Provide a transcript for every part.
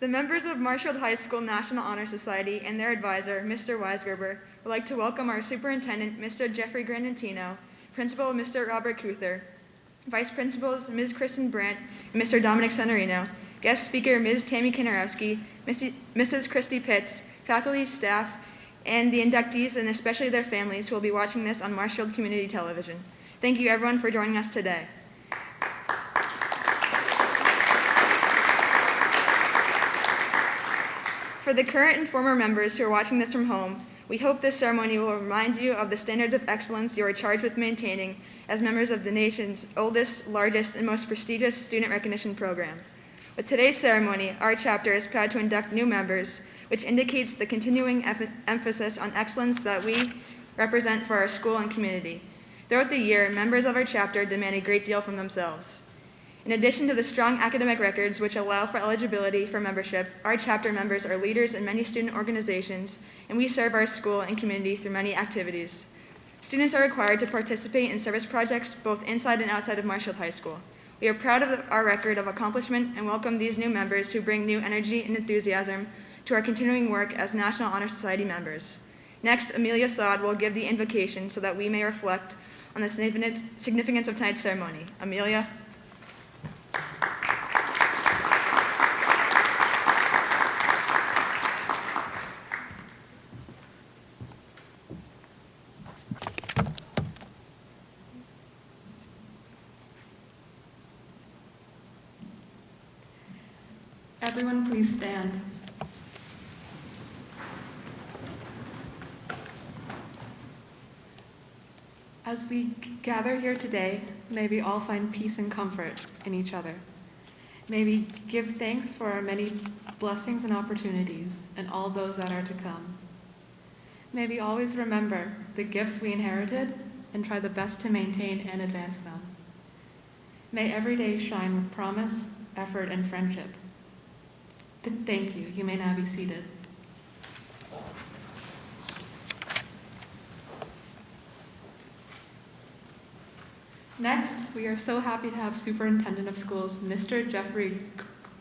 The members of Marshfield High School National Honor Society and their advisor, Mr. Weisgerber, would like to welcome our Superintendent, Mr. Jeffrey Granitino, Principal, Mr. Robert Couther, Vice Principals, Ms. Kristen Brandt and Mr. Dominic Senorino, guest speaker, Ms. Tammy Kinarowski, Mrs. Christy Pitts, faculty, staff, and the inductees, and especially their families who will be watching this on Marshfield Community Television. Thank you, everyone, for joining us today. For the current and former members who are watching this from home, we hope this ceremony will remind you of the standards of excellence you are charged with maintaining as members of the nation's oldest, largest, and most prestigious student recognition program. With today's ceremony, our chapter is proud to induct new members, which indicates the continuing emphasis on excellence that we represent for our school and community. Throughout the year, members of our chapter demand a great deal from themselves. In addition to the strong academic records which allow for eligibility for membership, our chapter members are leaders in many student organizations, and we serve our school and community through many activities. Students are required to participate in service projects both inside and outside of Marshfield High School. We are proud of our record of accomplishment and welcome these new members who bring new energy and enthusiasm to our continuing work as National Honor Society members. Next, Amelia Saad will give the invocation so that we may reflect on the significance of tonight's ceremony. Amelia. Everyone, please stand. As we gather here today, may we all find peace and comfort in each other. May we give thanks for our many blessings and opportunities and all those that are to come. May we always remember the gifts we inherited and try the best to maintain and advance them. May every day shine with promise, effort, and friendship. Thank you. You may now be seated. Next, we are so happy to have Superintendent of Schools, Mr. Jeffrey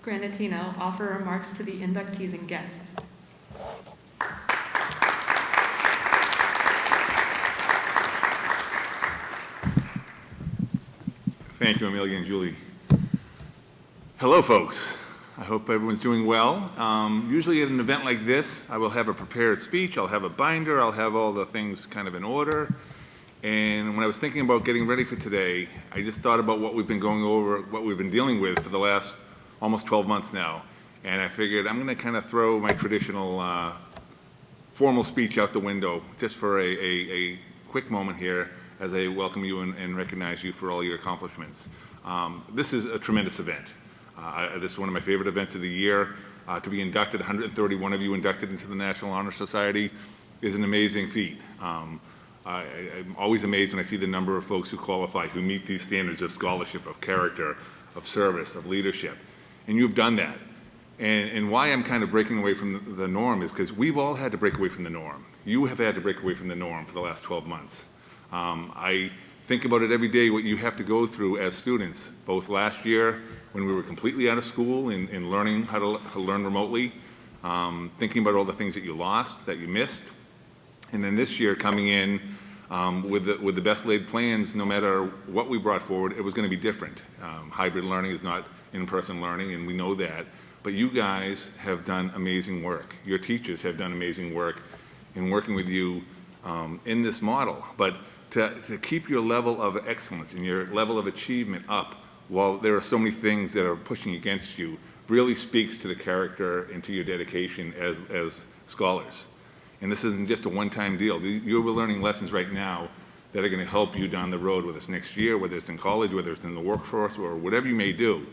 Granitino, offer remarks to the inductees and guests. Thank you, Amelia and Julie. Hello, folks. I hope everyone's doing well. Usually at an event like this, I will have a prepared speech, I'll have a binder, I'll have all the things kind of in order. And when I was thinking about getting ready for today, I just thought about what we've been going over, what we've been dealing with for the last almost 12 months now. And I figured I'm gonna kind of throw my traditional formal speech out the window just for a quick moment here as I welcome you and recognize you for all your accomplishments. This is a tremendous event. This is one of my favorite events of the year. To be inducted, 131 of you inducted into the National Honor Society is an amazing feat. I'm always amazed when I see the number of folks who qualify, who meet these standards of scholarship, of character, of service, of leadership. And you've done that. And why I'm kind of breaking away from the norm is because we've all had to break away from the norm. You have had to break away from the norm for the last 12 months. I think about it every day, what you have to go through as students, both last year when we were completely out of school and learning how to learn remotely, thinking about all the things that you lost, that you missed, and then this year coming in with the best laid plans, no matter what we brought forward, it was going to be different. Hybrid learning is not in-person learning, and we know that, but you guys have done amazing work. Your teachers have done amazing work in working with you in this model, but to keep your level of excellence and your level of achievement up while there are so many things that are pushing against you really speaks to the character and to your dedication as scholars. And this isn't just a one-time deal. You're learning lessons right now that are going to help you down the road, whether it's next year, whether it's in college, whether it's in the workforce, or whatever you may do.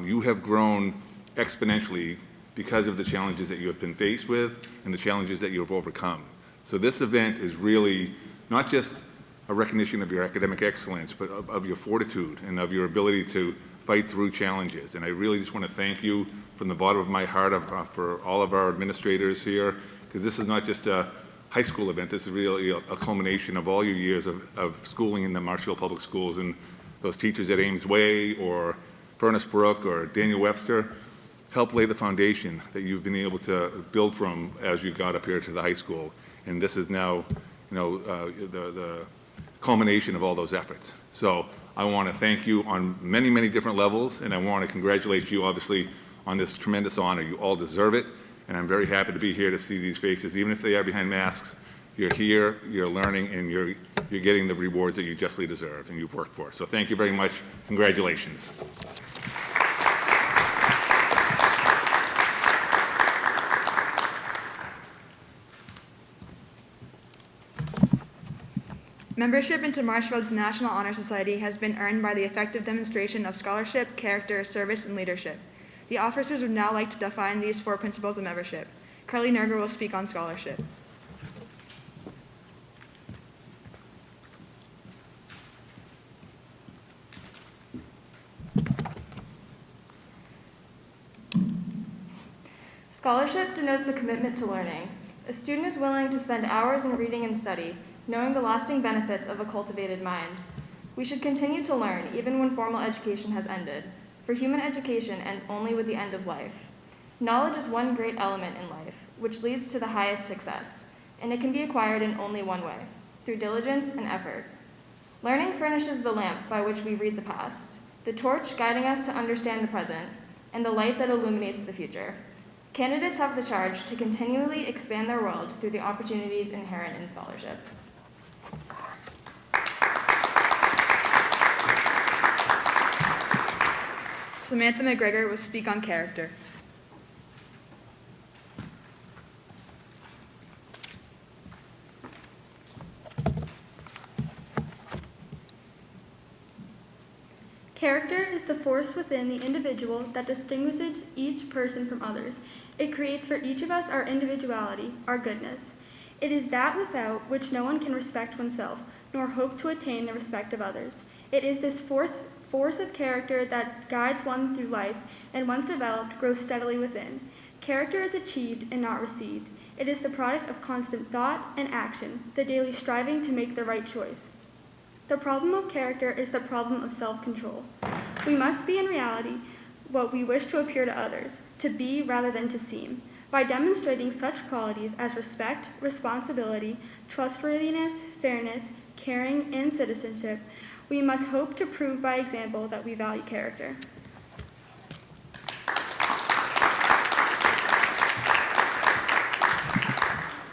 You have grown exponentially because of the challenges that you have been faced with and the challenges that you have overcome. So this event is really not just a recognition of your academic excellence, but of your fortitude and of your ability to fight through challenges. And I really just want to thank you from the bottom of my heart for all of our administrators here, because this is not just a high school event, this is really a culmination of all your years of schooling in the Marshfield Public Schools, and those teachers at Ames Way or Furnace Brook or Daniel Webster. helped lay the foundation that you've been able to build from as you got up here to the high school. And this is now, the culmination of all those efforts. So I want to thank you on many, many different levels, and I want to congratulate you, obviously, on this tremendous honor. You all deserve it, and I'm very happy to be here to see these faces. Even if they are behind masks, you're here, you're learning, and you're getting the rewards that you justly deserve and you've worked for. So thank you very much. Congratulations. Membership into Marshfield's National Honor Society has been earned by the effective demonstration of scholarship, character, service, and leadership. The officers would now like to define these 4 principles of membership. Cali Lonerg will speak on scholarship. Scholarship denotes a commitment to learning. A student is willing to spend hours in reading and study, knowing the lasting benefits of a cultivated mind. We should continue to learn even when formal education has ended, for human education ends only with the end of life. Knowledge is one great element in life, which leads to the highest success, and it can be acquired in only one way, through diligence and effort. Learning furnishes the lamp by which we read the past, the torch guiding us to understand the present, and the light that illuminates the future. Candidates have the charge to continually expand their world through the opportunities inherent in scholarship. Samantha McGregor will speak on character. Character is the force within the individual that distinguishes each person from others. It creates for each of us our individuality, our goodness. It is that without which no one can respect oneself, nor hope to attain the respect of others. It is this force of character that guides one through life, and once developed, grows steadily within. Character is achieved and not received. It is the product of constant thought and action, the daily striving to make the right choice. The problem of character is the problem of self-control. We must be in reality what we wish to appear to others, to be rather than to seem. By demonstrating such qualities as respect, responsibility, trustworthiness, fairness, caring, and citizenship, we must hope to prove by example that we value character.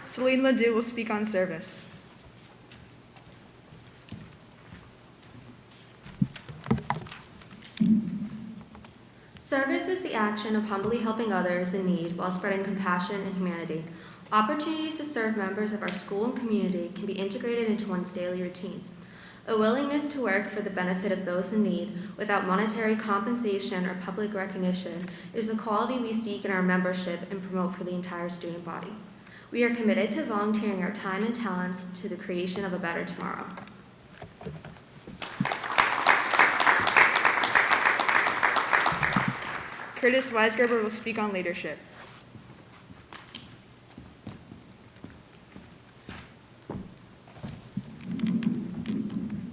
Celine Ledoux will speak on service. Service is the action of humbly helping others in need while spreading compassion and humanity. Opportunities to serve members of our school and community can be integrated into one's daily routine. A willingness to work for the benefit of those in need without monetary compensation or public recognition is a quality we seek in our membership and promote for the entire student body. We are committed to volunteering our time and talents to the creation of a better tomorrow. Curtis Weisgerber will speak on leadership.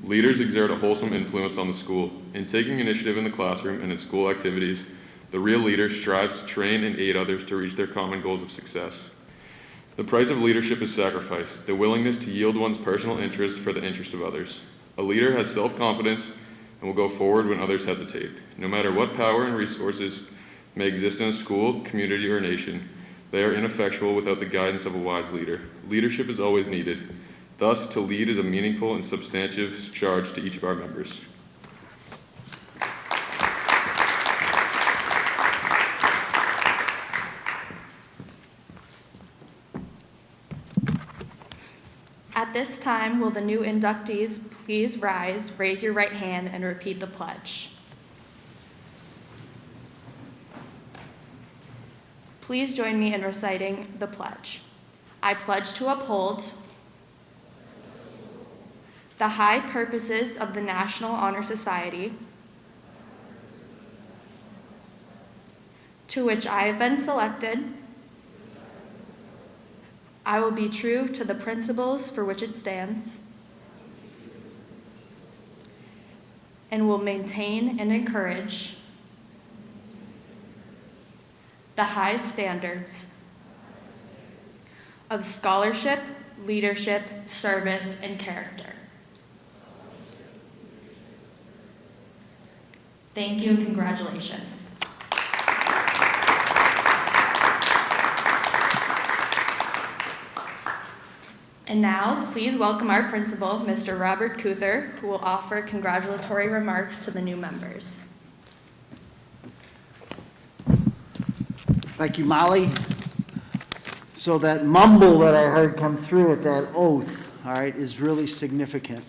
Leaders exert a wholesome influence on the school. In taking initiative in the classroom and in school activities, the real leader strives to train and aid others to reach their common goals of success. The price of leadership is sacrifice, the willingness to yield one's personal interest for the interest of others. A leader has self-confidence and will go forward when others hesitate. No matter what power and resources may exist in a school, community, or nation, they are ineffectual without the guidance of a wise leader. Leadership is always needed. Thus, to lead is a meaningful and substantive charge to each of our members. At this time, will the new inductees please rise, raise your right hand, and repeat the pledge. Please join me in reciting the pledge. I pledge to uphold the high purposes of the National Honor Society, to which I have been selected. I will be true to the principles for which it stands, and will maintain and encourage the high standards of scholarship, leadership, service, and character. Thank you and congratulations. And now, please welcome our principal, Mr. Robert Couther, who will offer congratulatory remarks to the new members. Thank you, Molly. So that mumble that I heard come through at that oath, all right, is really significant.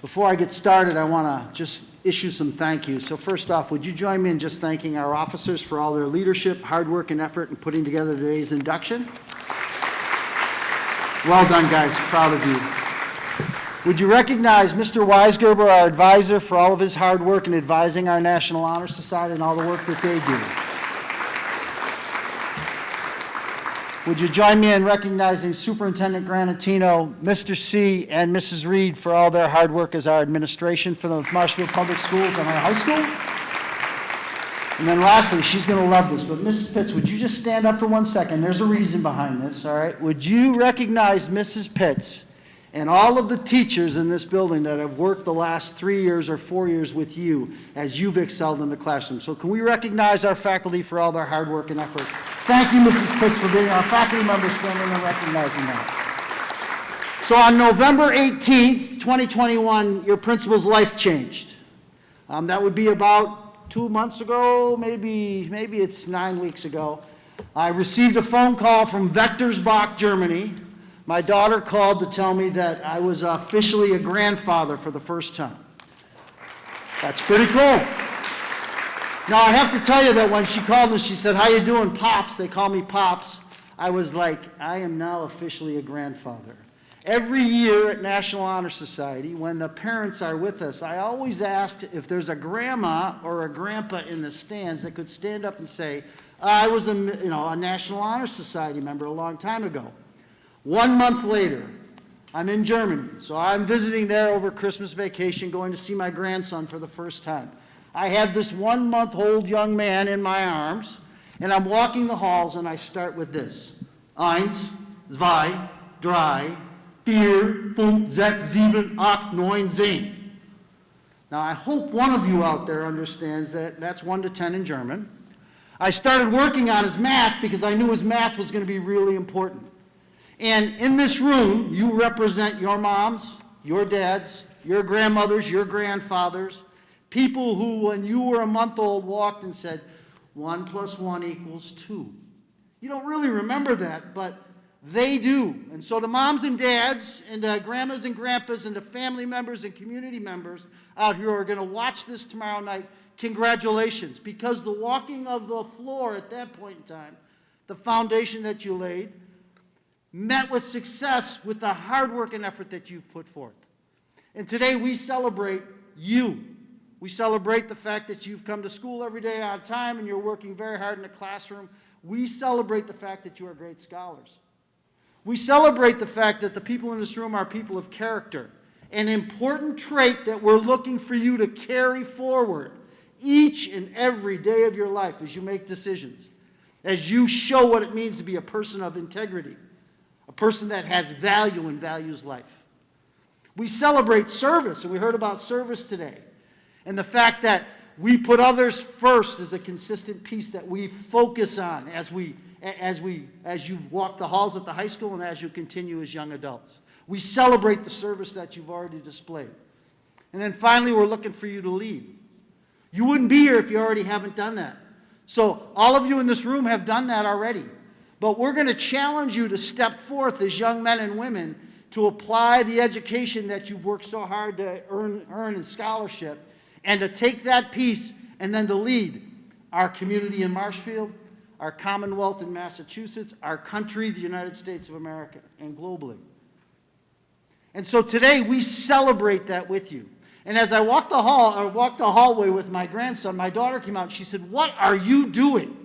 Before I get started, I want to just issue some thank yous. So first off, would you join me in just thanking our officers for all their leadership, hard work, and effort in putting together today's induction? Well done, guys. Proud of you. Would you recognize Mr. Weisgerber, our advisor, for all of his hard work in advising our National Honor Society and all the work that they do? Would you join me in recognizing Superintendent Granitino, Mr. C., and Mrs. Reed for all their hard work as our administration for the Marshfield Public Schools and our high school? And then lastly, she's going to love this, but Mrs. Pitts, would you just stand up for 1 second? There's a reason behind this, all right? Would you recognize Mrs. Pitts and all of the teachers in this building that have worked the last 3 years or 4 years with you as you've excelled in the classroom? So can we recognize our faculty for all their hard work and effort? Thank you, Mrs. Pitts, for being our faculty member standing and recognizing that. So on November 18th, 2021, your principal's life changed. That would be about 2 months ago, maybe it's 9 weeks ago. I received a phone call from Vectorsbach, Germany. My daughter called to tell me that I was officially a grandfather for the first time. That's pretty cool. Now, I have to tell you that when she called and she said, "How you doing, Pops?" They call me Pops. I was like, I am now officially a grandfather. Every year at National Honor Society, when the parents are with us, I always asked if there's a grandma or a grandpa in the stands that could stand up and say, "I was a National Honor Society member a long time ago." 1 month later, I'm in Germany. So I'm visiting there over Christmas vacation, going to see my grandson for the first time. I have this 1 month-old young man in my arms, and I'm walking the halls, and I start with this. 1, 2, 3, 4, 5, 6, 7, 8, 9, 10. Now, I hope one of you out there understands that that's 1 to 10 in German. I started working on his math because I knew his math was going to be really important. And in this room, you represent your moms, your dads, your grandmothers, your grandfathers, people who, when you were a month old, walked and said, 1 + 1 = 2. You don't really remember that, but they do. And so the moms and dads and grandmas and grandpas and the family members and community members out here are going to watch this tomorrow night, congratulations, because the walking of the floor at that point in time, the foundation that you laid, met with success with the hard work and effort that you've put forth. And today we celebrate you. We celebrate the fact that you've come to school every day on time and you're working very hard in the classroom. We celebrate the fact that you are great scholars. We celebrate the fact that the people in this room are people of character, an important trait that we're looking for you to carry forward each and every day of your life as you make decisions, as you show what it means to be a person of integrity, a person that has value and values life. We celebrate service, and we heard about service today, and the fact that we put others first is a consistent piece that we focus on as you've walked the halls at the high school and as you continue as young adults. We celebrate the service that you've already displayed. And then finally, we're looking for you to lead. You wouldn't be here if you already haven't done that. So all of you in this room have done that already. But we're going to challenge you to step forth as young men and women to apply the education that you've worked so hard to earn in scholarship, and to take that piece and then to lead our community in Marshfield, our Commonwealth in Massachusetts, our country, the United States of America, and globally. And so today we celebrate that with you. And as I walked the hallway with my grandson, my daughter came out and she said, "What are you doing?"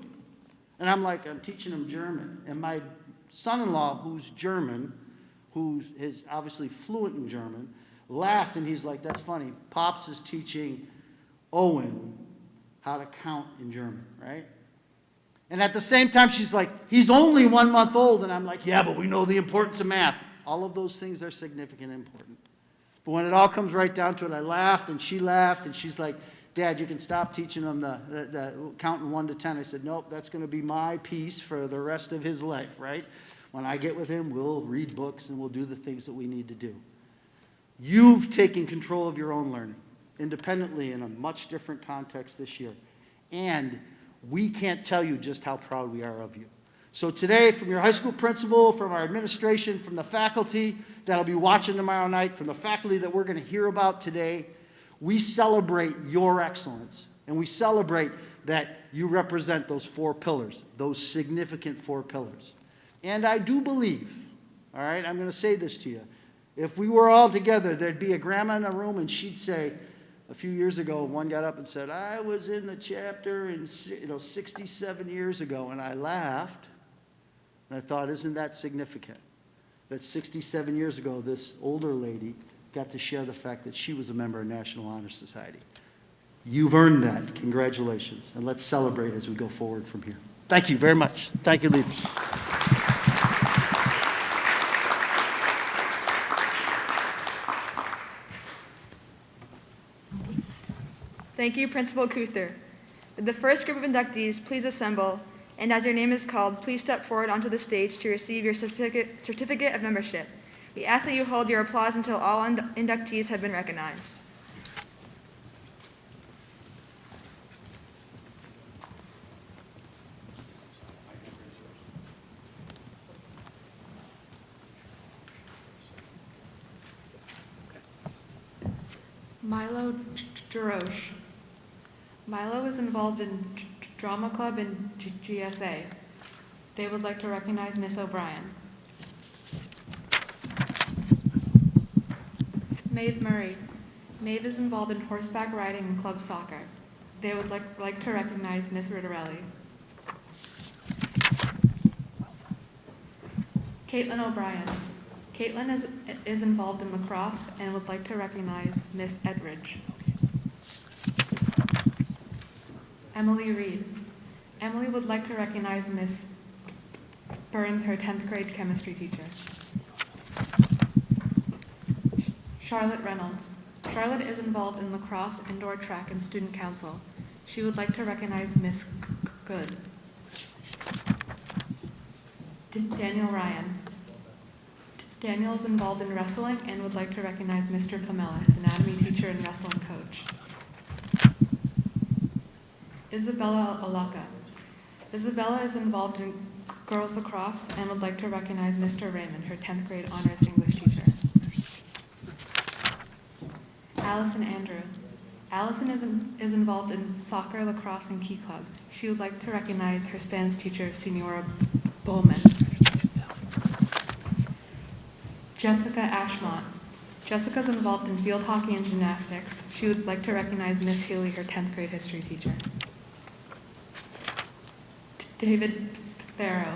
And I'm like, "I'm teaching him German." And my son-in-law, who's German, who is obviously fluent in German, laughed and he's like, "That's funny. Pops is teaching Owen how to count in German," right? And at the same time, she's like, he's only 1 month old. And I'm like, yeah, but we know the importance of math. All of those things are significant and important. But when it all comes right down to it, I laughed and she laughed and she's like, Dad, you can stop teaching him the counting 1 to 10. I said, nope, that's going to be my piece for the rest of his life, right? When I get with him, we'll read books and we'll do the things that we need to do. You've taken control of your own learning independently in a much different context this year. And we can't tell you just how proud we are of you. So today, from your high school principal, from our administration, from the faculty that'll be watching tomorrow night, from the faculty that we're going to hear about today, we celebrate your excellence. And we celebrate that you represent those 4 pillars, those significant 4 pillars. And I do believe, all right, I'm going to say this to you. If we were all together, there'd be a grandma in a room and she'd say, a few years ago, one got up and said, I was in the chapter in 67 years ago, and I laughed. And I thought, isn't that significant? That 67 years ago, this older lady got to share the fact that she was a member of National Honor Society. You've earned that. Congratulations. And let's celebrate as we go forward from here. Thank you very much. Thank you, leaders. Thank you, Principal Couther. Would the first group of inductees please assemble, and as your name is called, please step forward onto the stage to receive your certificate of membership. We ask that you hold your applause until all inductees have been recognized. Milo Jarosh. Milo is involved in drama club and GSA. They would like to recognize Miss O'Brien. Maeve Murray. Maeve is involved in horseback riding and club soccer. They would like to recognize Miss Ritterelli. Caitlin O'Brien. Caitlin is involved in lacrosse and would like to recognize Miss Edridge. Emily Reed. Emily would like to recognize Miss Burns, her 10th grade chemistry teacher. Charlotte Reynolds. Charlotte is involved in lacrosse, indoor track, and student council. She would like to recognize Miss Good. Daniel Ryan. Daniel is involved in wrestling and would like to recognize Mr. Pamela, his anatomy teacher and wrestling coach. Isabella Alaka. Isabella is involved in girls lacrosse and would like to recognize Mr. Raymond, her 10th grade honors English teacher. Allison Andrew. Allison is involved in soccer, lacrosse, and key club. She would like to recognize her Spanish teacher, Senora Bowman. Jessica Ashmont. Jessica is involved in field hockey and gymnastics. She would like to recognize Miss Healy, her 10th grade history teacher. David Farrow.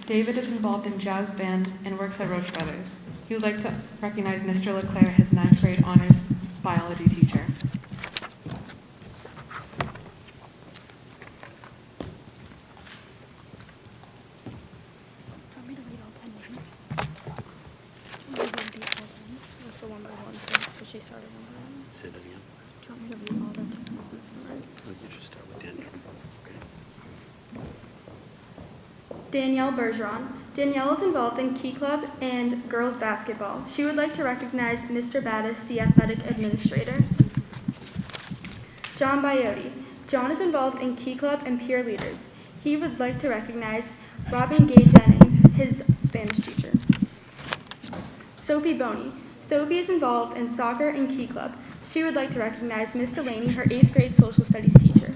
David is involved in jazz band and works at Roche Brothers. He would like to recognize Mr. LeClaire, his 9th grade honors biology teacher. Say that again. Do you want me to read all that? You just start with Danielle. Okay. Danielle Bergeron. Danielle is involved in Key Club and girls basketball. She would like to recognize Mr. Battis, the athletic administrator. John Biotti. John is involved in Key Club and peer leaders. He would like to recognize Robin Gay Jennings, his Spanish teacher. Sophie Boney. Sophie is involved in soccer and Key Club. She would like to recognize Miss Delaney, her 8th grade social studies teacher.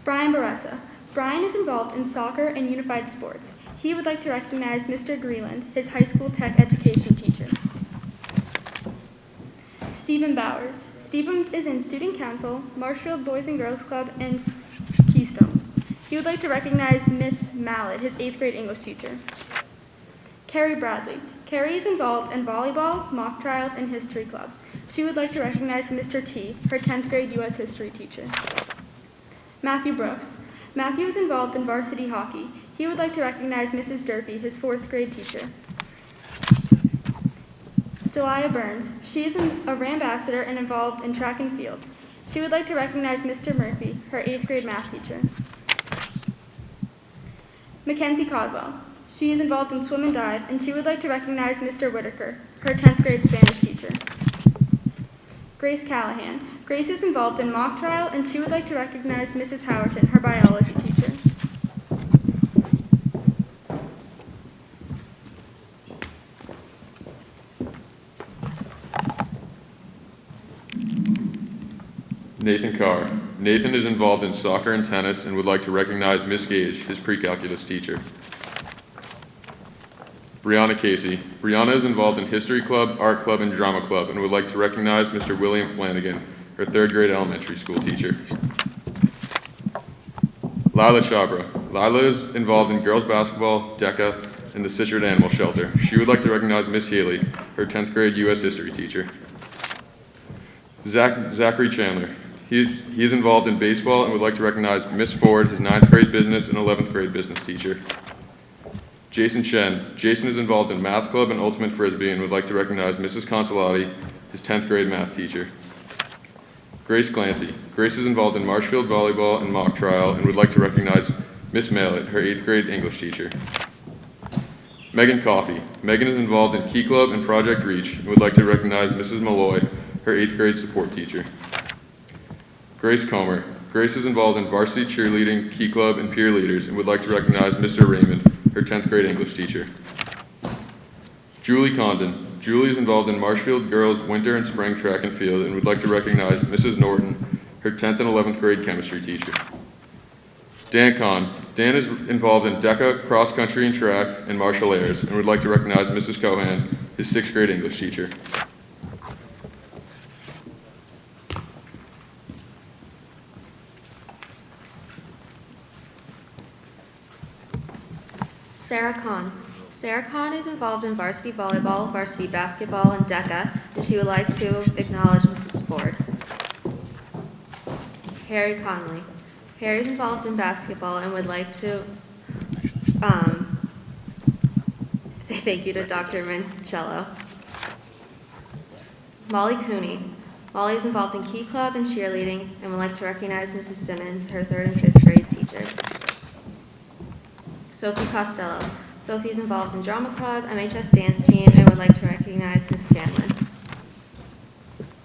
Brian Baressa. Brian is involved in soccer and unified sports. He would like to recognize Mr. Greeland, his high school tech education teacher. Stephen Bowers. Stephen is in student council, Marshfield Boys and Girls Club, and Keystone. He would like to recognize Miss Mallet, his 8th grade English teacher. Carrie Bradley. Carrie is involved in volleyball, mock trials, and history club. She would like to recognize Mr. T, her 10th grade U.S. history teacher. Matthew Brooks. Matthew is involved in varsity hockey. He would like to recognize Mrs. Durfee, his 4th grade teacher. Delia Burns. She is a ambassador and involved in track and field. She would like to recognize Mr. Murphy, her 8th grade math teacher. Mackenzie Codwell. She is involved in swim and dive, and she would like to recognize Mr. Whitaker, her 10th grade Spanish teacher. Grace Callahan. Grace is involved in mock trial, and she would like to recognize Mrs. Howerton, her biology teacher. Nathan Carr. Nathan is involved in soccer and tennis and would like to recognize Miss Gage, his pre-calculus teacher. Brianna Casey. Brianna is involved in history club, art club, and drama club and would like to recognize Mr. William Flanagan, her 3rd grade elementary school teacher. Lila Chabra. Lila is involved in girls basketball, DECA, and the Situate Animal Shelter. She would like to recognize Miss Haley, her 10th grade U.S. history teacher. Zachary Chandler. He is involved in baseball and would like to recognize Miss Ford, his 9th grade business and 11th grade business teacher. Jason Chen. Jason is involved in math club and ultimate frisbee and would like to recognize Mrs. Consolati, his 10th grade math teacher. Grace Clancy. Grace is involved in Marshfield volleyball and mock trial and would like to recognize Miss Mallet, her 8th grade English teacher. Megan Coffey. Megan is involved in Key Club and Project Reach and would like to recognize Mrs. Malloy, her 8th grade support teacher. Grace Comer. Grace is involved in varsity cheerleading, Key Club, and peer leaders and would like to recognize Mr. Raymond, her 10th grade English teacher. Julie Condon. Julie is involved in Marshfield girls winter and spring track and field and would like to recognize Mrs. Norton, her 10th and 11th grade chemistry teacher. Dan Kahn. Dan is involved in DECA, cross country and track, and martial arts and would like to recognize Mrs. Cohan, his 6th grade English teacher. Sarah Kahn. Sarah Kahn is involved in varsity volleyball, varsity basketball, and DECA, and she would like to acknowledge Mrs. Ford. Harry Conley. Harry is involved in basketball and would like to say thank you to Dr. Mancello. Molly Cooney. Molly is involved in Key Club and cheerleading and would like to recognize Mrs. Simmons, her 3rd and 5th grade teacher. Sophie Costello. Sophie is involved in drama club, MHS dance team, and would like to recognize Ms. Scanlon.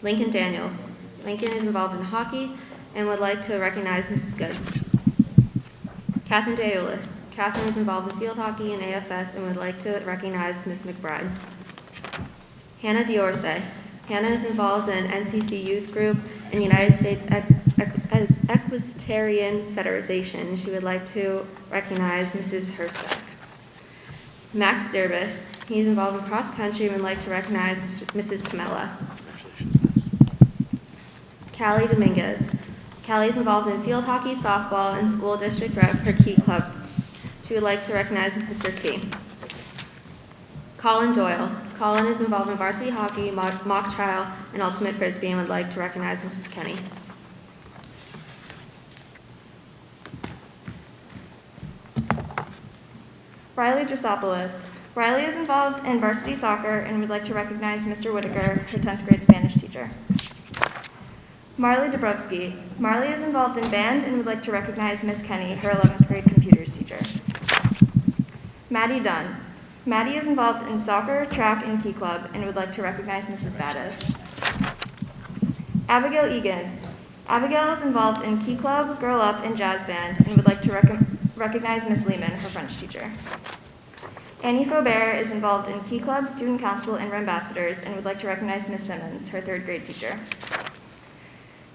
Lincoln Daniels. Lincoln is involved in hockey and would like to recognize Mrs. Good. Catherine Deulis. Catherine is involved in field hockey and AFS and would like to recognize Ms. McBride. Hannah Diorce. Hannah is involved in NCC Youth Group and United States Equestrian Federation. She would like to recognize Mrs. Herstack. Max Durbis. He's involved in cross country and would like to recognize Mrs. Pamela. Callie Dominguez. Callie is involved in field hockey, softball, and school district rep for Key Club. She would like to recognize Mr. T. Colin Doyle. Colin is involved in varsity hockey, mock trial, and ultimate frisbee and would like to recognize Mrs. Kenny. Riley Drosopoulos. Riley is involved in varsity soccer and would like to recognize Mr. Whitaker, her 10th grade Spanish teacher. Marley Dabrowski. Marley is involved in band and would like to recognize Miss Kenny, her 11th grade computers teacher. Maddie Dunn. Maddie is involved in soccer, track, and Key Club and would like to recognize Mrs. Battis. Abigail Egan. Abigail is involved in Key Club, Girl Up, and Jazz Band and would like to recognize Miss Lehman, her French teacher. Annie Faubert is involved in Key Club, Student Council, and Ambassadors and would like to recognize Miss Simmons, her 3rd grade teacher.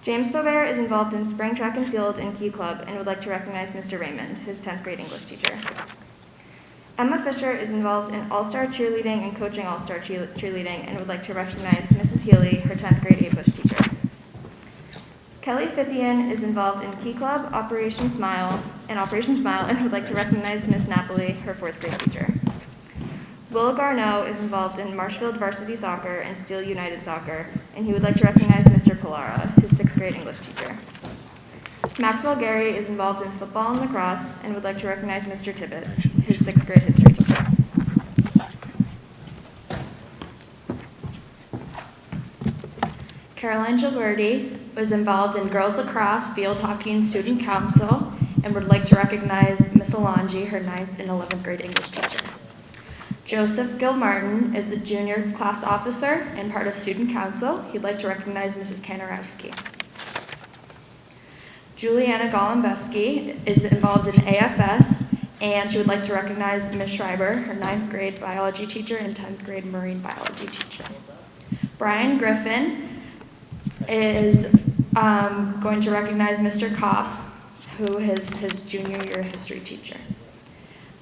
James Faubert is involved in spring track and field and Key Club and would like to recognize Mr. Raymond, his 10th grade English teacher. Emma Fisher is involved in All-Star Cheerleading and coaching All-Star Cheerleading and would like to recognize Mrs. Healy, her 10th grade English teacher. Kelly Fithian is involved in Key Club, Operation Smile, and would like to recognize Miss Napoli, her 4th grade teacher. Will Garneau is involved in Marshfield Varsity Soccer and Steel United Soccer, and he would like to recognize Mr. Pilara, his 6th grade English teacher. Maxwell Gary is involved in football and lacrosse and would like to recognize Mr. Tibbetts, his 6th grade history teacher. Caroline Gilberti was involved in girls lacrosse, field hockey, and student council, and would like to recognize Miss Alonji, her 9th and 11th grade English teacher. Joseph Gilmartin is the junior class officer and part of student council. He'd like to recognize Mrs. Kanarowski. Juliana Golombowski is involved in AFS, and she would like to recognize Ms. Schreiber, her 9th grade biology teacher and 10th grade marine biology teacher. Brian Griffin is going to recognize Mr. Kopp, who is his junior year history teacher.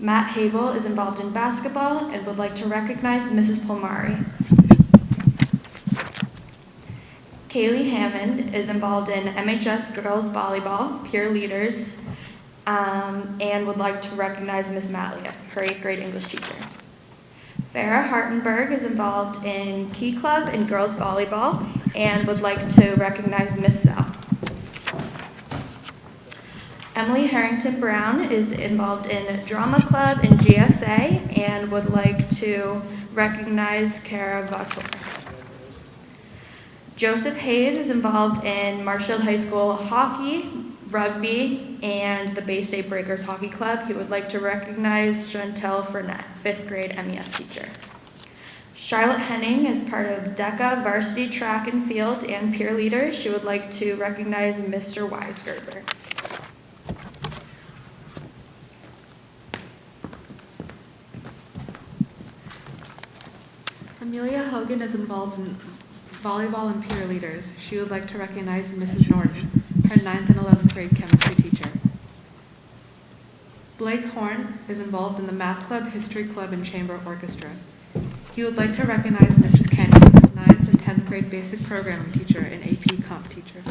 Matt Habel is involved in basketball and would like to recognize Mrs. Polmari. Kaylee Hammond is involved in MHS girls volleyball, peer leaders, and would like to recognize Ms. Malia, her 8th grade English teacher. Farah Hartenberg is involved in Key Club and girls volleyball and would like to recognize Miss Sell. Emily Harrington Brown is involved in Drama Club and GSA and would like to recognize Kara Vator. Joseph Hayes is involved in Marshfield High School hockey, rugby, and the Bay State Breakers Hockey Club. He would like to recognize Chantel Fournette, 5th grade MES teacher. Charlotte Henning is part of DECA varsity track and field and peer leader. She would like to recognize Mr. Weisgerber. Amelia Hogan is involved in volleyball and peer leaders. She would like to recognize Mrs. Norton, her 9th and 11th grade chemistry teacher. Blake Horn is involved in the math club, history club, and chamber orchestra. He would like to recognize Mrs. Kenny, his 9th and 10th grade basic programming teacher and AP comp teacher.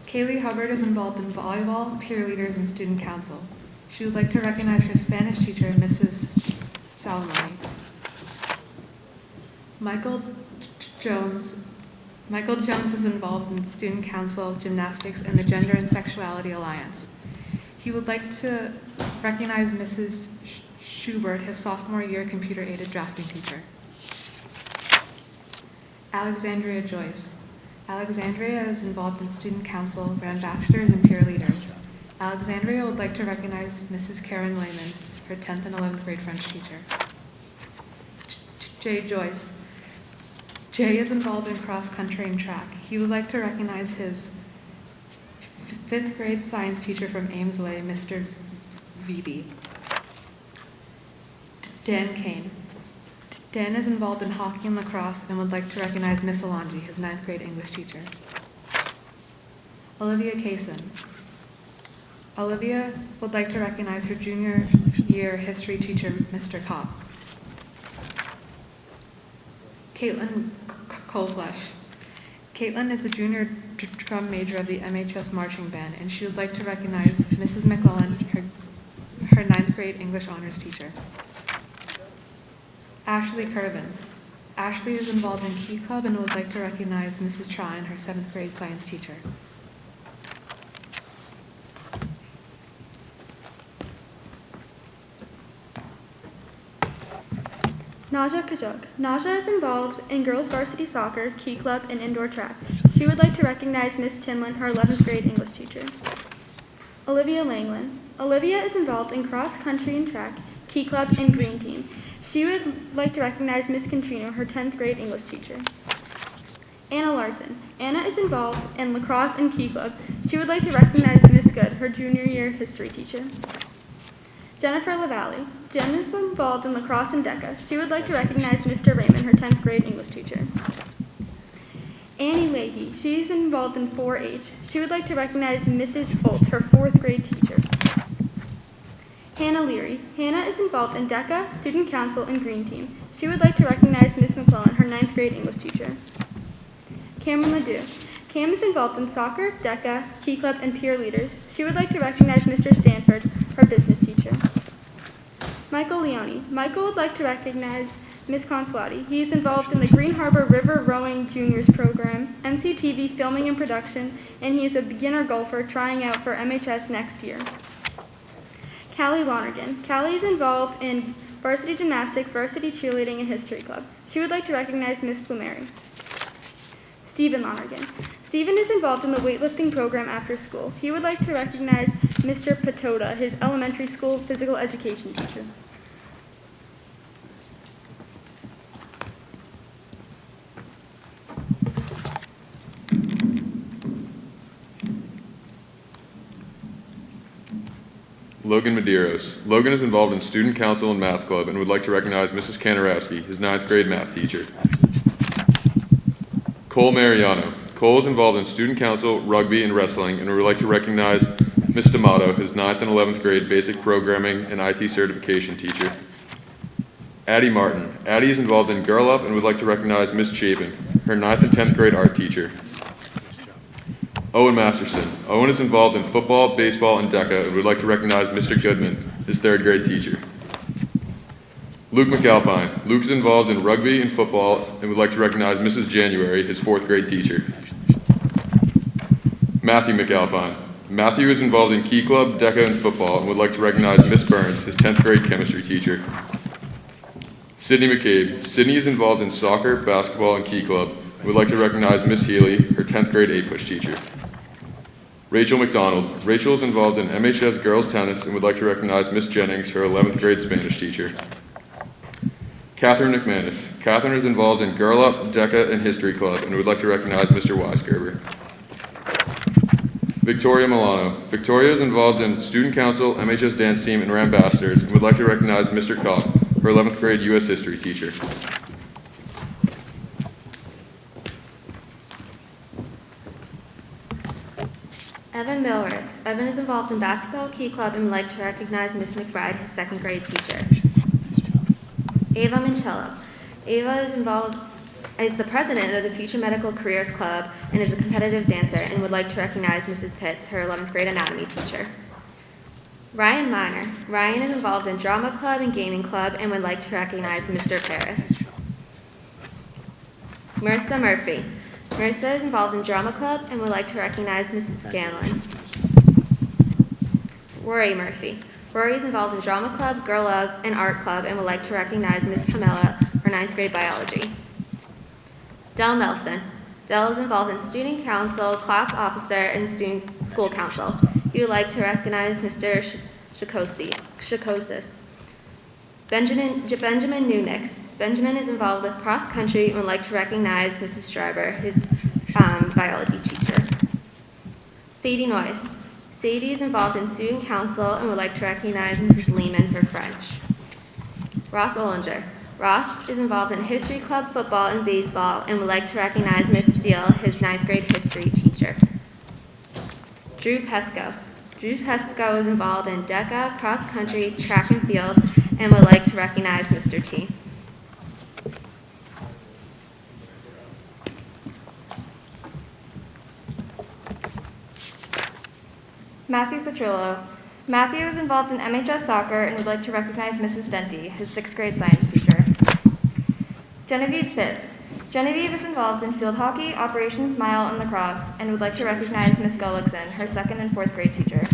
Kaylee Hubbard is involved in volleyball, peer leaders, and student council. She would like to recognize her Spanish teacher, Mrs. Salomone. Michael Jones is involved in student council, gymnastics, and the Gender and Sexuality Alliance. He would like to recognize Mrs. Schubert, his sophomore year computer-aided drafting teacher. Alexandria Joyce. Alexandria is involved in student council, ambassadors, and peer leaders. Alexandria would like to recognize Mrs. Karen Lehman, her 10th and 11th grade French teacher. Jay Joyce. Jay is involved in cross-country and track. He would like to recognize his 5th grade science teacher from Ames Way, Mr. Vebe. Dan Kane. Dan is involved in hockey and lacrosse and would like to recognize Miss Alonji, his 9th grade English teacher. Olivia Kaysen. Olivia would like to recognize her junior year history teacher, Mr. Kopp. Caitlin Coleflesh. Caitlin is the junior drum major of the MHS marching band, and she would like to recognize Mrs. McClellan, her 9th grade English honors teacher. Ashley Curvin. Ashley is involved in Key Club and would like to recognize Mrs. Trine, her 7th grade science teacher. Naja Kajok. Naja is involved in girls varsity soccer, Key Club, and indoor track. She would like to recognize Miss Timlin, her 11th grade English teacher. Olivia Langland. Olivia is involved in cross country and track, Key Club, and green team. She would like to recognize Miss Contrino, her 10th grade English teacher. Anna Larson. Anna is involved in lacrosse and Key Club. She would like to recognize Miss Good, her junior year history teacher. Jennifer LaValle. Jen is involved in lacrosse and DECA. She would like to recognize Mr. Raymond, her 10th grade English teacher. Annie Leahy. She's involved in 4-H. She would like to recognize Mrs. Foltz, her 4th grade teacher. Hannah Leary. Hannah is involved in DECA, student council, and green team. She would like to recognize Miss McClellan, her 9th grade English teacher. Cameron Ledoux. Cam is involved in soccer, DECA, Key Club, and peer leaders. She would like to recognize Mr. Stanford, her business teacher. Michael Leone. Michael would like to recognize Ms. Consolati. He is involved in the Green Harbor River rowing juniors program, MCTV filming and production, and he is a beginner golfer trying out for MHS next year. Cali Lonerg. Cali is involved in varsity gymnastics, varsity cheerleading, and history club. She would like to recognize Miss Plumeri. Stephen Lonergan. Stephen is involved in the weightlifting program after school. He would like to recognize Mr. Patoda, his elementary school physical education teacher. Logan Medeiros. Logan is involved in student council and math club and would like to recognize Mrs. Kanarowski, his 9th grade math teacher. Cole Mariano. Cole is involved in student council, rugby, and wrestling and would like to recognize Ms. D'Amato, his 9th and 11th grade basic programming and IT certification teacher. Addie Martin. Addie is involved in Girl Up and would like to recognize Ms. Chapin, her 9th and 10th grade art teacher. Owen Masterson. Owen is involved in football, baseball, and DECA and would like to recognize Mr. Goodman, his 3rd grade teacher. Luke McAlpine. Luke is involved in rugby and football and would like to recognize Mrs. January, his 4th grade teacher. Matthew McAlpine. Matthew is involved in Key Club, DECA, and football and would like to recognize Miss Burns, his 10th grade chemistry teacher. Sydney McCabe. Sydney is involved in soccer, basketball, and Key Club and would like to recognize Miss Healy, her 10th grade A-push teacher. Rachel McDonald. Rachel is involved in MHS girls tennis and would like to recognize Miss Jennings, her 11th grade Spanish teacher. Catherine McManus. Catherine is involved in Girl Up, DECA, and History Club and would like to recognize Mr. Weisgerber. Victoria Milano. Victoria is involved in student council, MHS dance team, and ambassadors and would like to recognize Mr. Kopp, her 11th grade U.S. history teacher. Evan Milrick. Evan is involved in basketball, Key Club, and would like to recognize Miss McBride, his 2nd grade teacher. Ava Minchello. Ava is involved as the president of the Future Medical Careers Club and is a competitive dancer and would like to recognize Mrs. Pitts, her 11th grade anatomy teacher. Ryan Miner. Ryan is involved in drama club and gaming club and would like to recognize Mr. Paris. Marissa Murphy. Marissa is involved in drama club and would like to recognize Mrs. Scanlon. Rory Murphy. Rory is involved in drama club, girl up, and art club and would like to recognize Miss Pamela, her 9th grade biology. Dell Nelson. Dell is involved in student council, class officer, and student school council. He would like to recognize Mr. Shakosis. Benjamin Nunix. Benjamin is involved with cross country and would like to recognize Mrs. Schreiber, his biology teacher. Sadie Noyce. Sadie is involved in student council and would like to recognize Mrs. Lehman for French. Ross Ollinger. Ross is involved in history club, football, and baseball and would like to recognize Miss Steele, his 9th grade history teacher. Drew Pesco. Drew Pesco is involved in DECA, cross country, track and field, and would like to recognize Mr. T. Matthew Petrillo. Matthew is involved in MHS soccer and would like to recognize Mrs. Denty, his 6th grade science teacher. Genevieve Fitz. Genevieve is involved in field hockey, Operation Smile, and lacrosse, and would like to recognize Miss Gullickson, her 2nd and 4th grade teacher.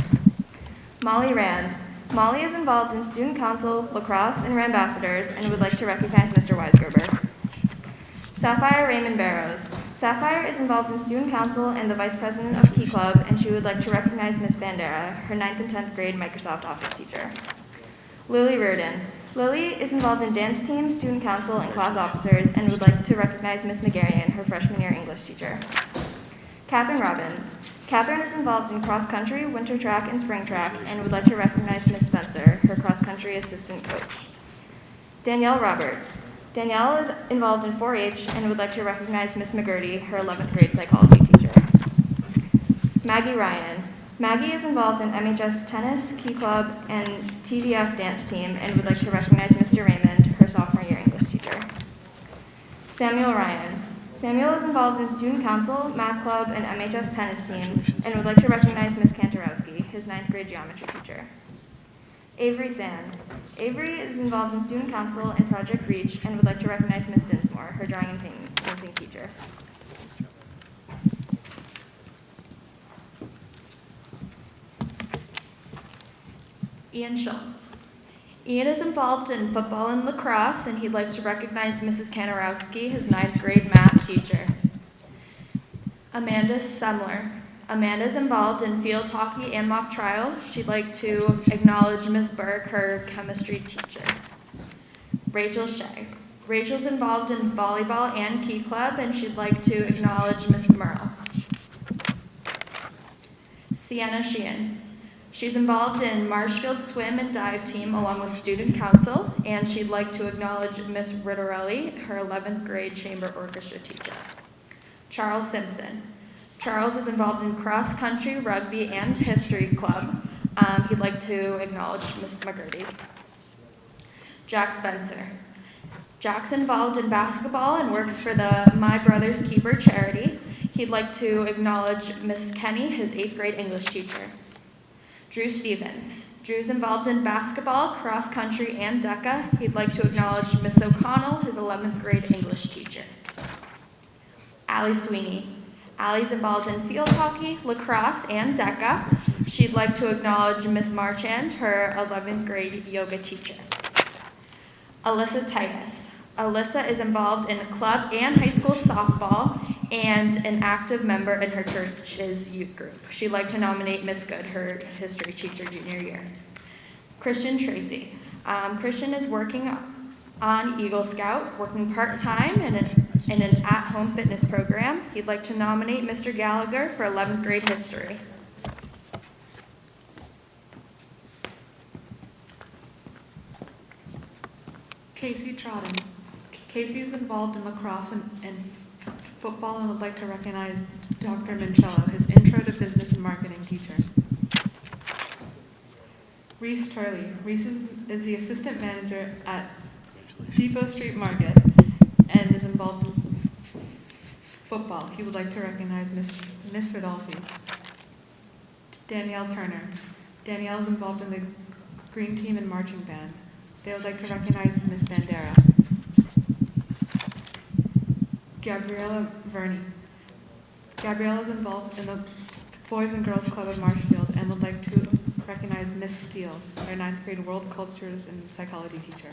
Molly Rand. Molly is involved in student council, lacrosse, and ambassadors, and would like to recognize Mr. Weisgerber. Sapphire Raymond Barrows. Sapphire is involved in student council and the vice president of Key Club, and she would like to recognize Miss Bandera, her 9th and 10th grade Microsoft Office teacher. Lily Reardon. Lily is involved in dance team, student council, and class officers, and would like to recognize Miss McGarrian, her freshman year English teacher. Catherine Robbins. Catherine is involved in cross country, winter track, and spring track, and would like to recognize Miss Spencer, her cross country assistant coach. Danielle Roberts. Danielle is involved in 4-H and would like to recognize Miss McGurdy, her 11th grade psychology teacher. Maggie Ryan. Maggie is involved in MHS tennis, Key Club, and TVF dance team and would like to recognize Mr. Raymond, her sophomore year English teacher. Samuel Ryan. Samuel is involved in student council, math club, and MHS tennis team and would like to recognize Miss Kantorowski, his 9th grade geometry teacher. Avery Sands. Avery is involved in student council and Project Reach and would like to recognize Miss Dinsmore, her drawing and painting amazing teacher. Ian Schultz. Ian is involved in football and lacrosse, and he'd like to recognize Mrs. Kanarowski, his 9th grade math teacher. Amanda Semler. Amanda's involved in field hockey and mock trial. She'd like to acknowledge Miss Burke, her chemistry teacher. Rachel Shea. Rachel's involved in volleyball and key club, and she'd like to acknowledge Miss Merle. Sienna Sheehan. She's involved in Marshfield swim and dive team along with student council, and she'd like to acknowledge Miss Ritterelli, her 11th grade chamber orchestra teacher. Charles Simpson. Charles is involved in cross country, rugby, and history club. He'd like to acknowledge Miss McGurty. Jack Spencer. Jack's involved in basketball and works for the My Brother's Keeper charity. He'd like to acknowledge Mrs. Kenny, his 8th grade English teacher. Drew Stevens. Drew's involved in basketball, cross country, and DECA. He'd like to acknowledge Miss O'Connell, his 11th grade English teacher. Allie Sweeney. Allie's involved in field hockey, lacrosse, and DECA. She'd like to acknowledge Miss Marchand, her 11th grade yoga teacher. Alyssa Titus. Alyssa is involved in club and high school softball and an active member in her church's youth group. She'd like to nominate Miss Good, her history teacher junior year. Christian Tracy. Christian is working on Eagle Scout, working part-time in an at-home fitness program. He'd like to nominate Mr. Gallagher for 11th grade history. Casey Trotton. Casey is involved in lacrosse and football and would like to recognize Dr. Mincello, his intro to business and marketing teacher. Reese Turley. Reese is the assistant manager at Depot Street Market and is involved in football. He would like to recognize Miss Rodolfi. Danielle Turner. Danielle is involved in the green team and marching band. They would like to recognize Miss Bandera. Gabriella Verney. Gabriella is involved in the Boys and Girls Club at Marshfield and would like to recognize Miss Steele, their 9th grade world cultures and psychology teacher.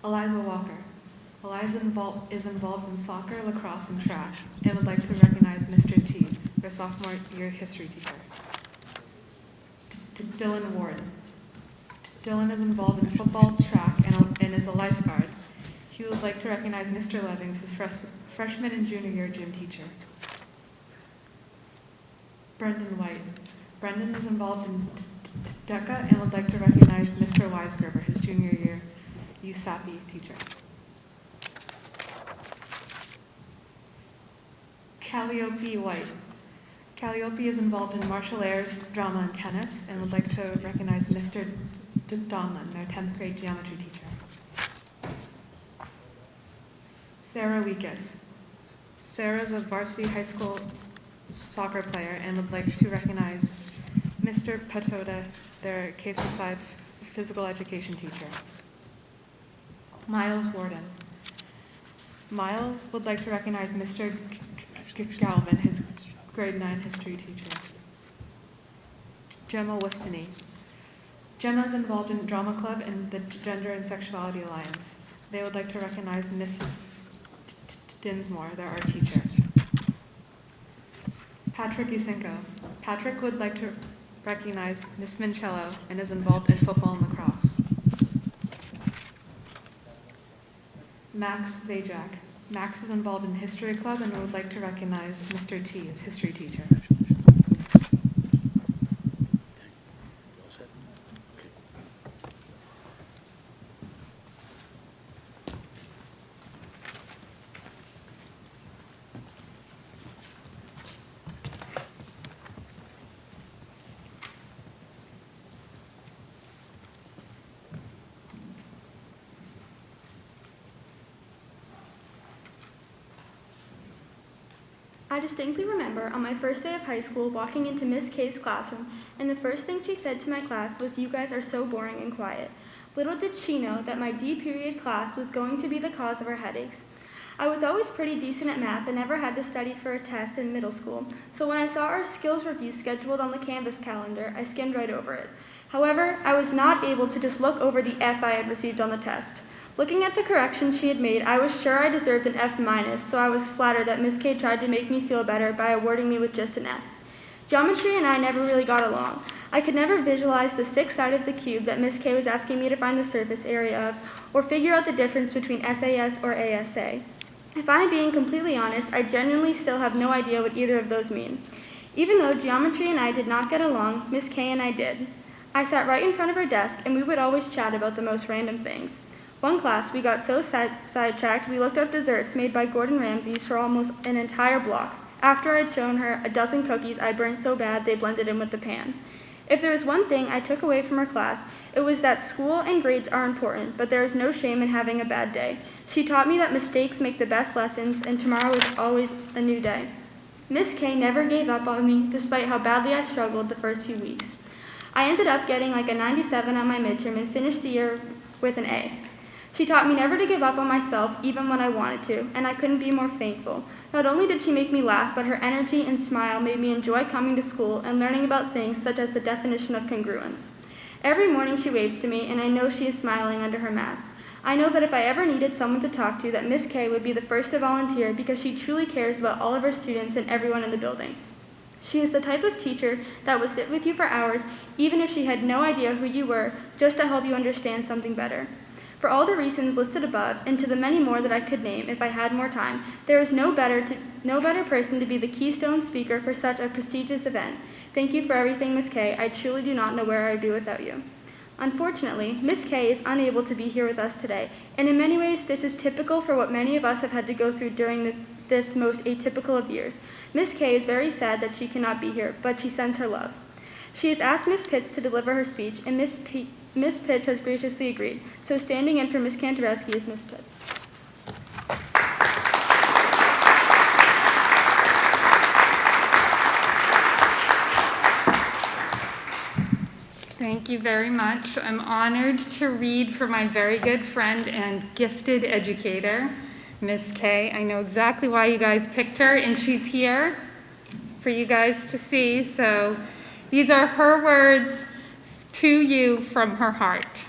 Eliza Walker. Eliza is involved in soccer, lacrosse, and track and would like to recognize Mr. T, their sophomore year history teacher. Dylan Ward. Dylan is involved in football, track, and is a lifeguard. He would like to recognize Mr. Levings, his freshman and junior year gym teacher. Brendan White. Brendan is involved in DECA and would like to recognize Mr. Weisgerber, his junior year USAPI teacher. Calliope White. Calliope is involved in martial arts, drama, and tennis and would like to recognize Mr. Donlan, their 10th grade geometry teacher. Sarah Weekus. Sarah is a varsity high school soccer player and would like to recognize Mr. Patoda, their K-5 physical education teacher. Miles Warden. Miles would like to recognize Mr. Galvin, his grade 9 history teacher. Gemma Wustany. Gemma is involved in drama club and the Gender and Sexuality Alliance. They would like to recognize Mrs. Dinsmore, their art teacher. Patrick Usinko. Patrick would like to recognize Miss Mincello and is involved in football and lacrosse. Max Zajac. Max is involved in history club and would like to recognize Mr. T, his history teacher. I distinctly remember on my first day of high school walking into Miss K's classroom, and the first thing she said to my class was, "You guys are so boring and quiet." Little did she know that my D period class was going to be the cause of our headaches. I was always pretty decent at math and never had to study for a test in middle school, so when I saw our skills review scheduled on the Canvas calendar, I skimmed right over it. However, I was not able to just look over the F I had received on the test. Looking at the corrections she had made, I was sure I deserved an F-, so I was flattered that Miss K tried to make me feel better by awarding me with just an F. Geometry and I never really got along. I could never visualize the 6 sides of the cube that Miss K was asking me to find the surface area of, or figure out the difference between SAS or ASA. If I'm being completely honest, I genuinely still have no idea what either of those mean. Even though geometry and I did not get along, Miss K and I did. I sat right in front of her desk, and we would always chat about the most random things. One class, we got so sidetracked, we looked up desserts made by Gordon Ramsay's for almost an entire block, after I'd shown her a dozen cookies I burned so bad they blended in with the pan. If there was one thing I took away from her class, it was that school and grades are important, but there is no shame in having a bad day. She taught me that mistakes make the best lessons, and tomorrow is always a new day. Miss K never gave up on me, despite how badly I struggled the first few weeks. I ended up getting like a 97 on my midterm and finished the year with an A. She taught me never to give up on myself, even when I wanted to, and I couldn't be more thankful. Not only did she make me laugh, but her energy and smile made me enjoy coming to school and learning about things such as the definition of congruence. Every morning she waves to me, and I know she is smiling under her mask. I know that if I ever needed someone to talk to, that Miss K would be the first to volunteer because she truly cares about all of her students and everyone in the building. She is the type of teacher that would sit with you for hours, even if she had no idea who you were, just to help you understand something better. For all the reasons listed above, and to the many more that I could name if I had more time, there is no better person to be the keystone speaker for such a prestigious event. Thank you for everything, Miss K. I truly do not know where I would be without you. Unfortunately, Miss K is unable to be here with us today, and in many ways this is typical for what many of us have had to go through during this most atypical of years. Miss K is very sad that she cannot be here, but she sends her love. She has asked Miss Pitts to deliver her speech, and Miss Pitts has graciously agreed. So standing in for Miss Kantareski is Miss Pitts. Thank you very much. I'm honored to read for my very good friend and gifted educator, Miss K. I know exactly why you guys picked her, and she's here for you guys to see. So these are her words to you from her heart.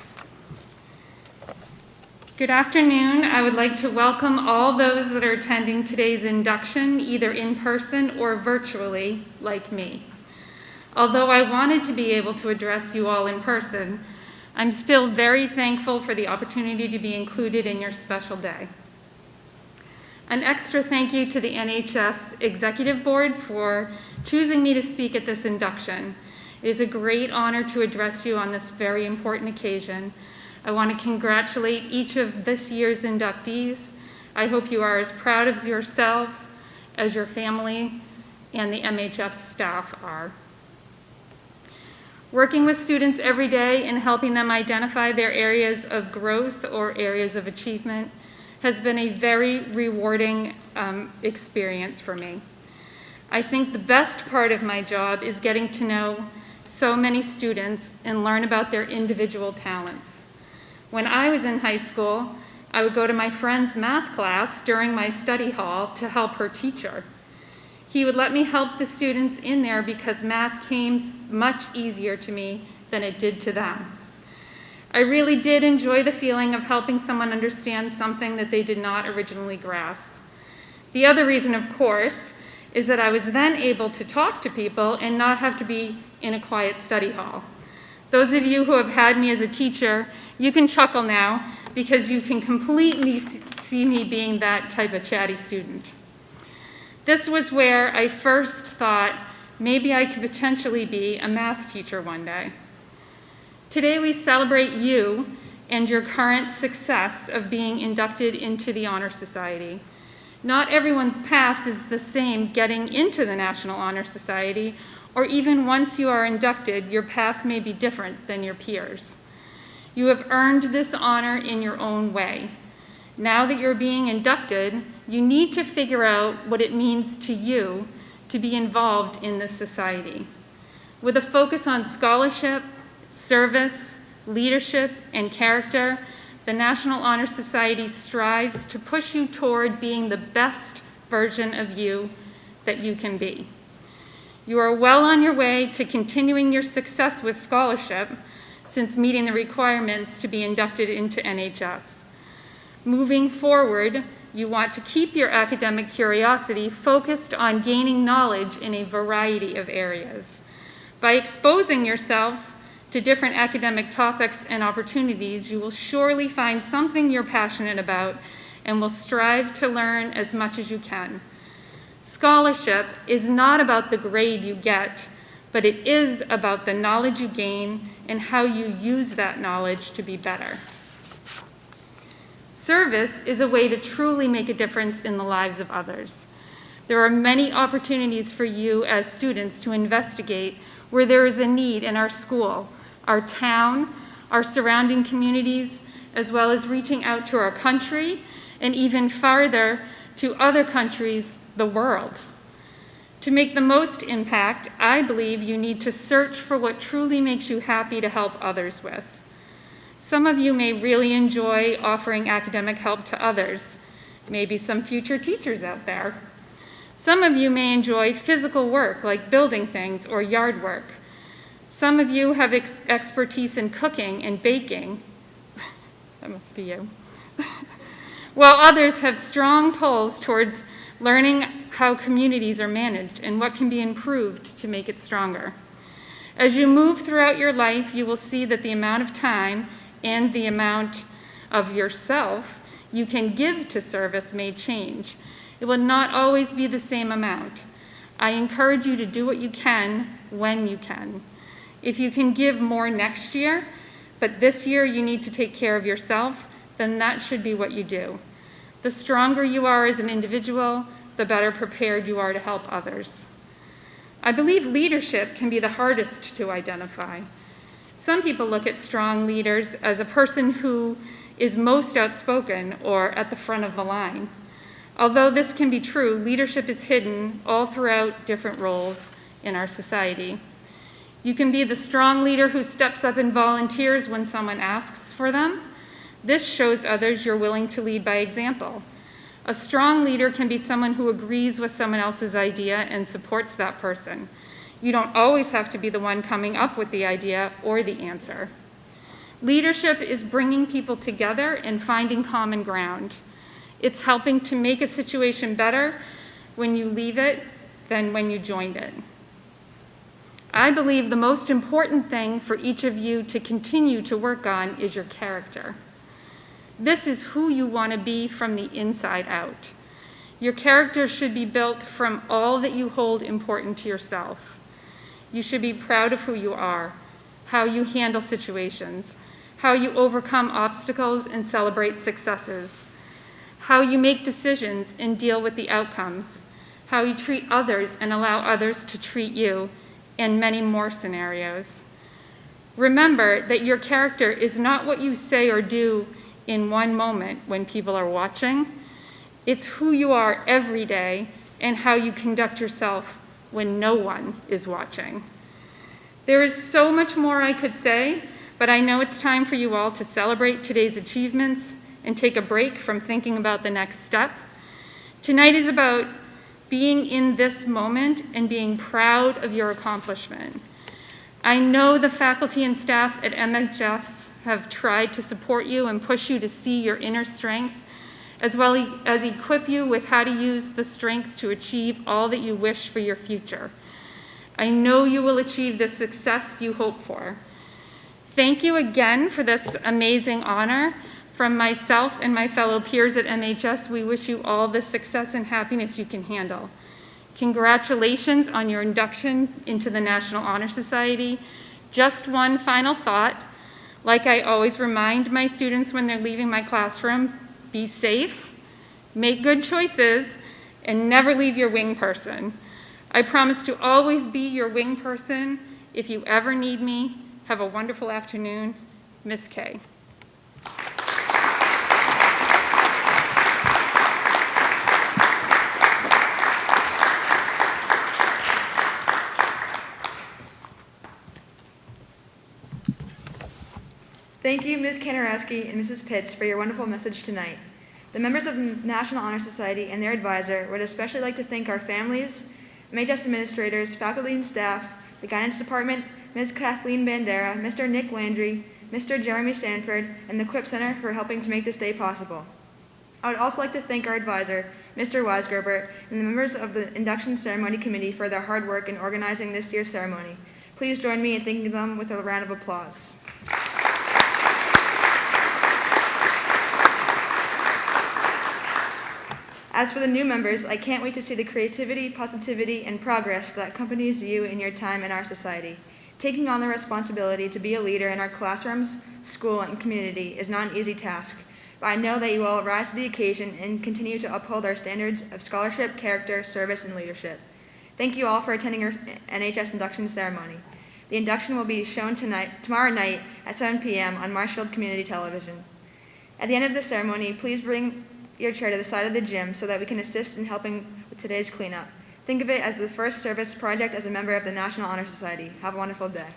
Good afternoon. I would like to welcome all those that are attending today's induction, either in person or virtually, like me. Although I wanted to be able to address you all in person, I'm still very thankful for the opportunity to be included in your special day. An extra thank you to the NHS Executive Board for choosing me to speak at this induction. It is a great honor to address you on this very important occasion. I want to congratulate each of this year's inductees. I hope you are as proud of yourselves as your family and the MHS staff are. Working with students every day and helping them identify their areas of growth or areas of achievement has been a very rewarding experience for me. I think the best part of my job is getting to know so many students and learn about their individual talents. When I was in high school, I would go to my friend's math class during my study hall to help her teacher. He would let me help the students in there because math came much easier to me than it did to them. I really did enjoy the feeling of helping someone understand something that they did not originally grasp. The other reason, of course, is that I was then able to talk to people and not have to be in a quiet study hall. Those of you who have had me as a teacher, you can chuckle now because you can completely see me being that type of chatty student. This was where I first thought maybe I could potentially be a math teacher one day. Today we celebrate you and your current success of being inducted into the Honor Society. Not everyone's path is the same getting into the National Honor Society, or even once you are inducted, your path may be different than your peers. You have earned this honor in your own way. Now that you're being inducted, you need to figure out what it means to you to be involved in this society. With a focus on scholarship, service, leadership, and character, The National Honor Society strives to push you toward being the best version of you that you can be. You are well on your way to continuing your success with scholarship since meeting the requirements to be inducted into NHS. Moving forward, you want to keep your academic curiosity focused on gaining knowledge in a variety of areas. By exposing yourself to different academic topics and opportunities, you will surely find something you're passionate about and will strive to learn as much as you can. Scholarship is not about the grade you get, but it is about the knowledge you gain and how you use that knowledge to be better. Service is a way to truly make a difference in the lives of others. There are many opportunities for you as students to investigate where there is a need in our school, our town, our surrounding communities, as well as reaching out to our country and even farther to other countries, the world. To make the most impact, I believe you need to search for what truly makes you happy to help others with. Some of you may really enjoy offering academic help to others, maybe some future teachers out there. Some of you may enjoy physical work like building things or yard work. Some of you have expertise in cooking and baking. That must be you. While others have strong pulls towards learning how communities are managed and what can be improved to make it stronger. As you move throughout your life, you will see that the amount of time and the amount of yourself you can give to service may change. It will not always be the same amount. I encourage you to do what you can when you can. If you can give more next year, but this year you need to take care of yourself, then that should be what you do. The stronger you are as an individual, the better prepared you are to help others. I believe leadership can be the hardest to identify. Some people look at strong leaders as a person who is most outspoken or at the front of the line. Although this can be true, leadership is hidden all throughout different roles in our society. You can be the strong leader who steps up and volunteers when someone asks for them. This shows others you're willing to lead by example. A strong leader can be someone who agrees with someone else's idea and supports that person. You don't always have to be the one coming up with the idea or the answer. Leadership is bringing people together and finding common ground. It's helping to make a situation better when you leave it than when you joined it. I believe the most important thing for each of you to continue to work on is your character. This is who you want to be from the inside out. Your character should be built from all that you hold important to yourself. You should be proud of who you are, how you handle situations, how you overcome obstacles and celebrate successes, how you make decisions and deal with the outcomes, how you treat others and allow others to treat you, and many more scenarios. Remember that your character is not what you say or do in one moment when people are watching. It's who you are every day and how you conduct yourself when no one is watching. There is so much more I could say, but I know it's time for you all to celebrate today's achievements and take a break from thinking about the next step. Tonight is about being in this moment and being proud of your accomplishment. I know the faculty and staff at MHS have tried to support you and push you to see your inner strength, as well as equip you with how to use the strength to achieve all that you wish for your future. I know you will achieve the success you hope for. Thank you again for this amazing honor. From myself and my fellow peers at MHS, we wish you all the success and happiness you can handle. Congratulations on your induction into the National Honor Society. Just one final thought. Like I always remind my students when they're leaving my classroom, be safe, make good choices, and never leave your wing person. I promise to always be your wing person. If you ever need me, have a wonderful afternoon. Miss K. Thank you, Ms. Kanarowski and Mrs. Pitts, for your wonderful message tonight. The members of the National Honor Society and their advisor would especially like to thank our families, MHS administrators, faculty and staff, the guidance department, Ms. Kathleen Bandera, Mr. Nick Landry, Mr. Jeremy Sanford, and the Quip Center for helping to make this day possible. I would also like to thank our advisor, Mr. Weisgerber, and the members of the Induction Ceremony Committee for their hard work in organizing this year's ceremony. Please join me in thanking them with a round of applause. As for the new members, I can't wait to see the creativity, positivity, and progress that accompanies you in your time in our society. Taking on the responsibility to be a leader in our classrooms, school, and community is not an easy task, but I know that you will rise to the occasion and continue to uphold our standards of scholarship, character, service, and leadership. Thank you all for attending our NHS induction ceremony. The induction will be shown tomorrow night at 7 p.m. on Marshfield Community Television. At the end of the ceremony, please bring your chair to the side of the gym so that we can assist in helping with today's cleanup. Think of it as the first service project as a member of the National Honor Society. Have a wonderful day.